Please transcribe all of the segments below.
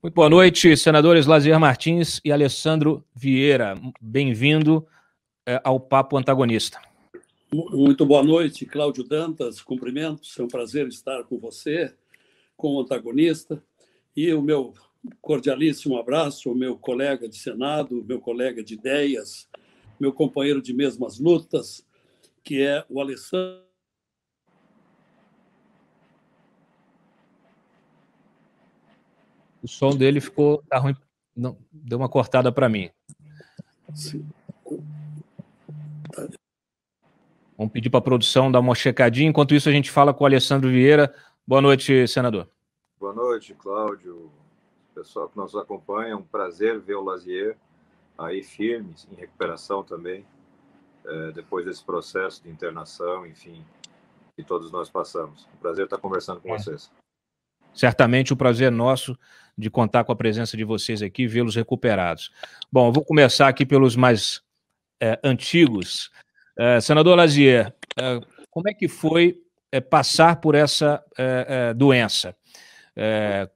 Muito boa noite, senadores Lazier Martins e Alessandro Vieira. Bem-vindo ao Papo Antagonista. Muito boa noite, Cláudio Dantas. Cumprimentos, é um prazer estar com você, com o antagonista. E o meu cordialíssimo abraço ao meu colega de Senado, meu colega de ideias, meu companheiro de mesmas lutas, que é o Alessandro. O som dele tá ruim, não, deu uma cortada para mim. Sim. Vamos pedir para a produção dar uma checadinha. Enquanto isso, a gente fala com o Alessandro Vieira. Boa noite, senador. Boa noite, Cláudio. Pessoal que nos acompanha, é um prazer ver o Lazier aí firme, em recuperação também, depois desse processo de internação, enfim, que todos nós passamos. Um prazer estar conversando com vocês. Certamente o prazer é nosso de contar com a presença de vocês aqui e vê-los recuperados. Bom, eu vou começar aqui pelos mais antigos. Senador Lazier, como é que foi passar por essa doença?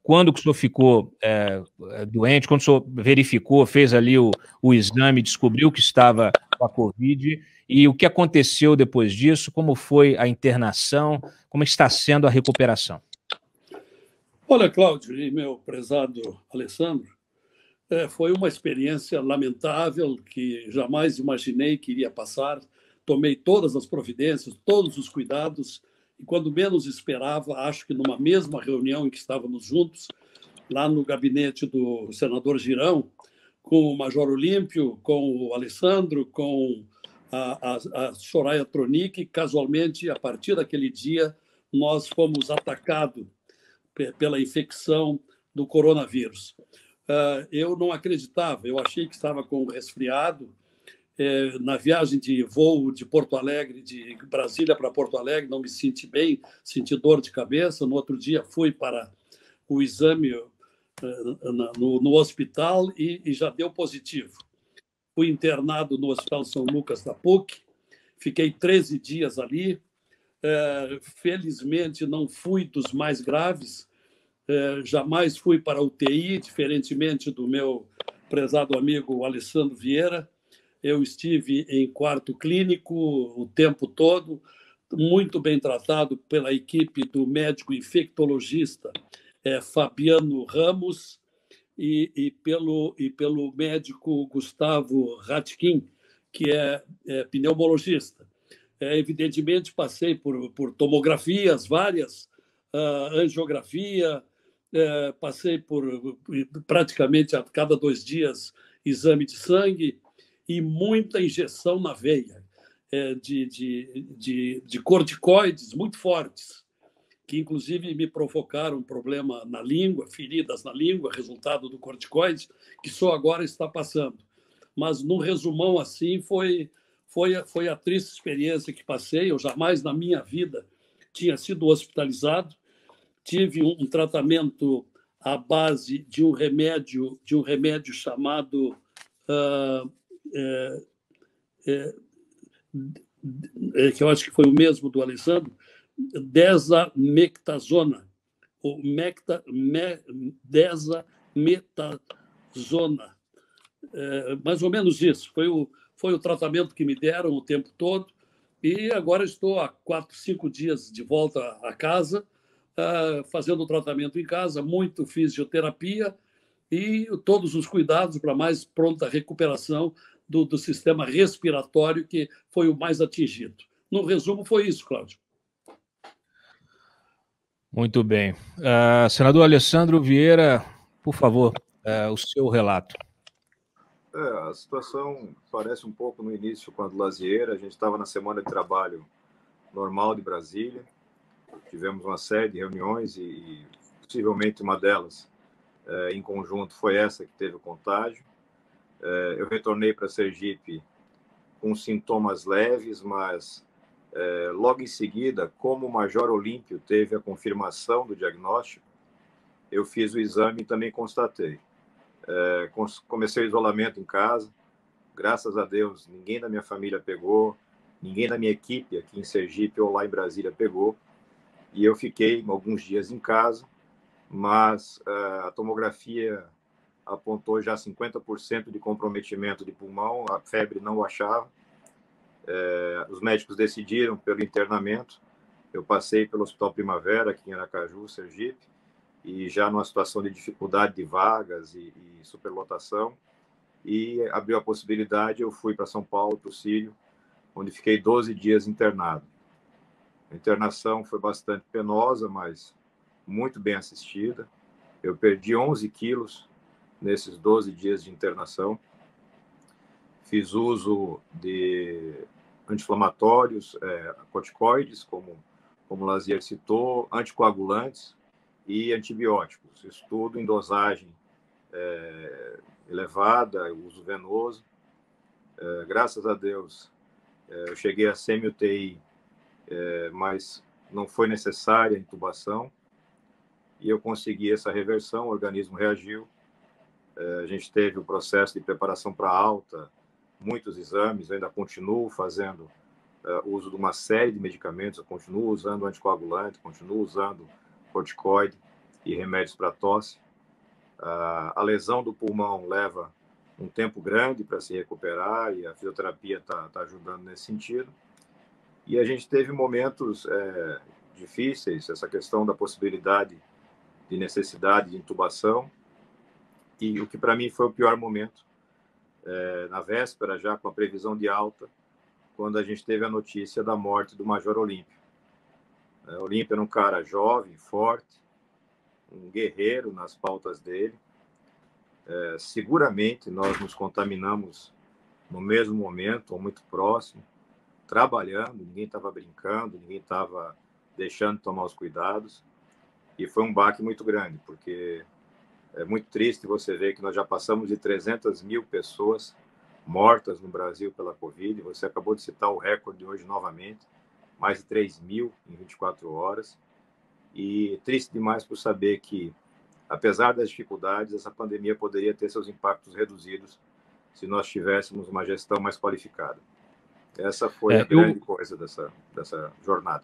Quando que o senhor ficou doente, quando o senhor verificou, fez ali o exame, descobriu que estava com a Covid, e o que aconteceu depois disso? Como foi a internação? Como está sendo a recuperação? Olha, Cláudio e meu prezado Alessandro, foi uma experiência lamentável que jamais imaginei que iria passar. Tomei todas as providências, todos os cuidados, e quando menos esperava, acho que numa mesma reunião em que estávamos juntos, lá no gabinete do senador Girão, com o Major Olímpio, com o Alessandro, com a Soraya Tronic, casualmente, a partir daquele dia, nós fomos atacados pela infecção do coronavírus. Eu não acreditava, eu achei que estava com resfriado. Na viagem de voo de Porto Alegre, de Brasília para Porto Alegre, não me senti bem, senti dor de cabeça. No outro dia fui para o exame no hospital e já deu positivo. Fui internado no Hospital São Lucas da PUC, fiquei 13 dias ali. Felizmente não fui dos mais graves, jamais fui para a UTI, diferentemente do meu prezado amigo Alessandro Vieira. Eu estive em quarto clínico o tempo todo, muito bem tratado pela equipe do médico infectologista Fabiano Ramos e pelo médico Gustavo Ratkin, que é pneumologista. Evidentemente, passei por tomografias várias, angiografia, passei por praticamente a cada 2 dias exame de sangue e muita injeção na veia de corticoides muito fortes, que inclusive me provocaram um problema na língua, feridas na língua, resultado do corticoide, que só agora está passando. Mas, num resumão assim, foi a triste experiência que passei. Eu jamais na minha vida tinha sido hospitalizado. Tive um tratamento à base de um remédio chamado que eu acho que foi o mesmo do Alessandro, desamectasona, ou desametasona, mais ou menos isso. Foi o tratamento que me deram o tempo todo, e agora estou há 4, 5 dias de volta a casa, fazendo o tratamento em casa, muito fisioterapia e todos os cuidados para mais pronta recuperação do sistema respiratório, que foi o mais atingido. No resumo, foi isso, Cláudio. Muito bem. Senador Alessandro Vieira, por favor, o seu relato. A situação parece um pouco no início, quando Lazier, a gente estava na semana de trabalho normal de Brasília, tivemos uma série de reuniões e possivelmente uma delas, em conjunto, foi essa que teve o contágio. Eu retornei para Sergipe com sintomas leves, mas logo em seguida, como o Major Olímpio teve a confirmação do diagnóstico, eu fiz o exame e também constatei. Comecei o isolamento em casa, graças a Deus ninguém da minha família pegou, ninguém da minha equipe aqui em Sergipe ou lá em Brasília pegou, e eu fiquei alguns dias em casa, mas a tomografia apontou já 50% de comprometimento de pulmão, a febre não baixava. Os médicos decidiram pelo internamento. Eu passei pelo Hospital Primavera, aqui em Aracaju, Sergipe, e já numa situação de dificuldade de vagas e superlotação, e abriu a possibilidade, eu fui para São Paulo, para o Sírio, onde fiquei 12 dias internado. A internação foi bastante penosa, mas muito bem assistida. Eu perdi 11 quilos nesses 12 dias de internação. Fiz uso de anti-inflamatórios, corticoides, como o Lazier citou, anticoagulantes e antibióticos. Isso tudo em dosagem elevada, uso venoso. Graças a Deus, eu cheguei a semi-UTI, mas não foi necessária a intubação. E eu consegui essa reversão, o organismo reagiu. A gente teve o processo de preparação para alta, muitos exames, eu ainda continuo fazendo uso de uma série de medicamentos, eu continuo usando anticoagulante, continuo usando corticoide e remédios para tosse. A lesão do pulmão leva um tempo grande para se recuperar e a fisioterapia está ajudando nesse sentido. E a gente teve momentos difíceis, essa questão da possibilidade de necessidade de intubação, e o que para mim foi o pior momento, na véspera, já com a previsão de alta, quando a gente teve a notícia da morte do Major Olímpio. Olímpio era um cara jovem, forte, um guerreiro nas pautas dele. Seguramente nós nos contaminamos no mesmo momento, ou muito próximo, trabalhando, ninguém estava brincando, ninguém estava deixando de tomar os cuidados, e foi um baque muito grande, porque é muito triste você ver que nós já passamos de 300 mil pessoas mortas no Brasil pela Covid. Você acabou de citar o recorde hoje novamente, mais de 3 mil em 24 horas. E triste demais por saber que, apesar das dificuldades, essa pandemia poderia ter seus impactos reduzidos se nós tivéssemos uma gestão mais qualificada. Essa foi a grande coisa dessa jornada.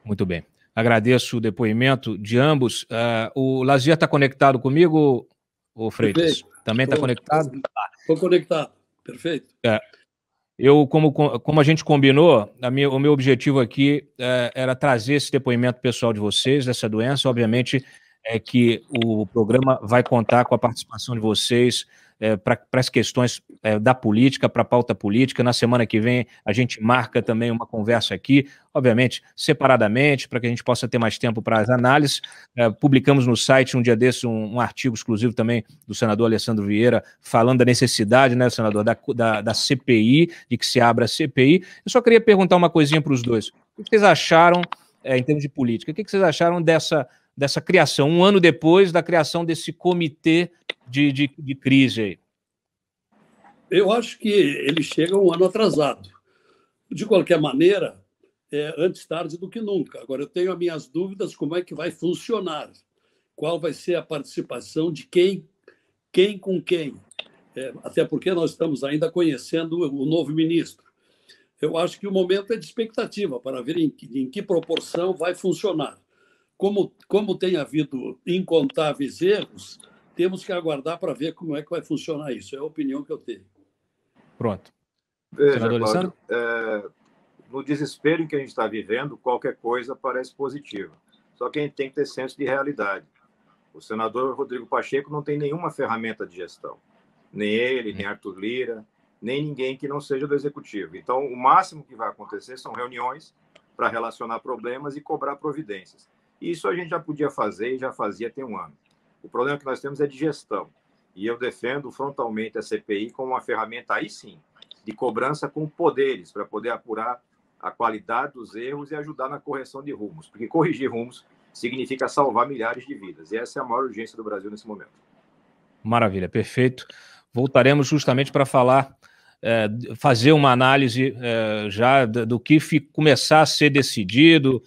Muito bem. Agradeço o depoimento de ambos. O Lazier está conectado comigo, o Freitas? Perfeito. Também está conectado? Estou conectado. Perfeito. Eu, como a gente combinou, o meu objetivo aqui era trazer esse depoimento pessoal de vocês, dessa doença. Obviamente é que o programa vai contar com a participação de vocês para as questões da política, para a pauta política. Na semana que vem a gente marca também uma conversa aqui, obviamente separadamente, para que a gente possa ter mais tempo para as análises. Publicamos no site um dia desses um artigo exclusivo também do senador Alessandro Vieira, falando da necessidade, né, senador, da CPI, de que se abra a CPI. Eu só queria perguntar uma coisinha para os dois. O que vocês acharam, em termos de política, o que vocês acharam dessa criação, um ano depois da criação desse comitê de crise aí? Eu acho que ele chega um ano atrasado. De qualquer maneira, antes tarde do que nunca. Agora, eu tenho as minhas dúvidas como é que vai funcionar. Qual vai ser a participação de quem com quem. Até porque nós estamos ainda conhecendo o novo ministro. Eu acho que o momento é de expectativa para ver em que proporção vai funcionar. Como tem havido incontáveis erros, temos que aguardar para ver como é que vai funcionar isso. É a opinião que eu tenho. Pronto. Veja, Cláudio, no desespero em que a gente está vivendo, qualquer coisa parece positiva. Só que a gente tem que ter senso de realidade. O senador Rodrigo Pacheco não tem nenhuma ferramenta de gestão. Nem ele, nem Arthur Lira, nem ninguém que não seja do executivo. Então, o máximo que vai acontecer são reuniões para relacionar problemas e cobrar providências. Isso a gente já podia fazer e já fazia tem um ano. O problema que nós temos é de gestão. E eu defendo frontalmente a CPI como uma ferramenta, aí sim, de cobrança com poderes, para poder apurar a qualidade dos erros e ajudar na correção de rumos. Porque corrigir rumos significa salvar milhares de vidas. E essa é a maior urgência do Brasil nesse momento. Maravilha, perfeito. Voltaremos justamente para falar, fazer uma análise já do que começar a ser decidido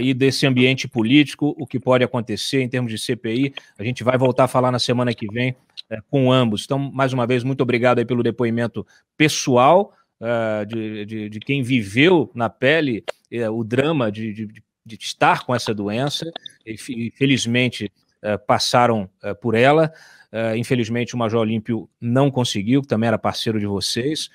e desse ambiente político, o que pode acontecer em termos de CPI. A gente vai voltar a falar na semana que vem com ambos. Então, mais uma vez, muito obrigado aí pelo depoimento pessoal de quem viveu na pele o drama de de estar com essa doença, e felizmente passaram por ela. Infelizmente o Major Olímpio não conseguiu, que também era parceiro de vocês,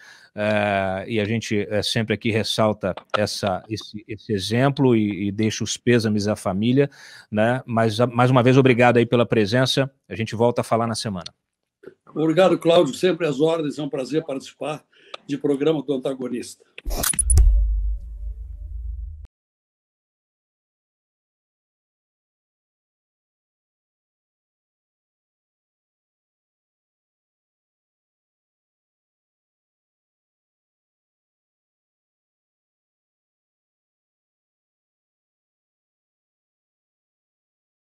e a gente sempre aqui ressalta esse exemplo e deixa os pêsames à família, né? Mas, mais uma vez, obrigado aí pela presença, a gente volta a falar na semana. Obrigado, Cláudio, sempre às ordens, é um prazer participar de programa do Antagonista.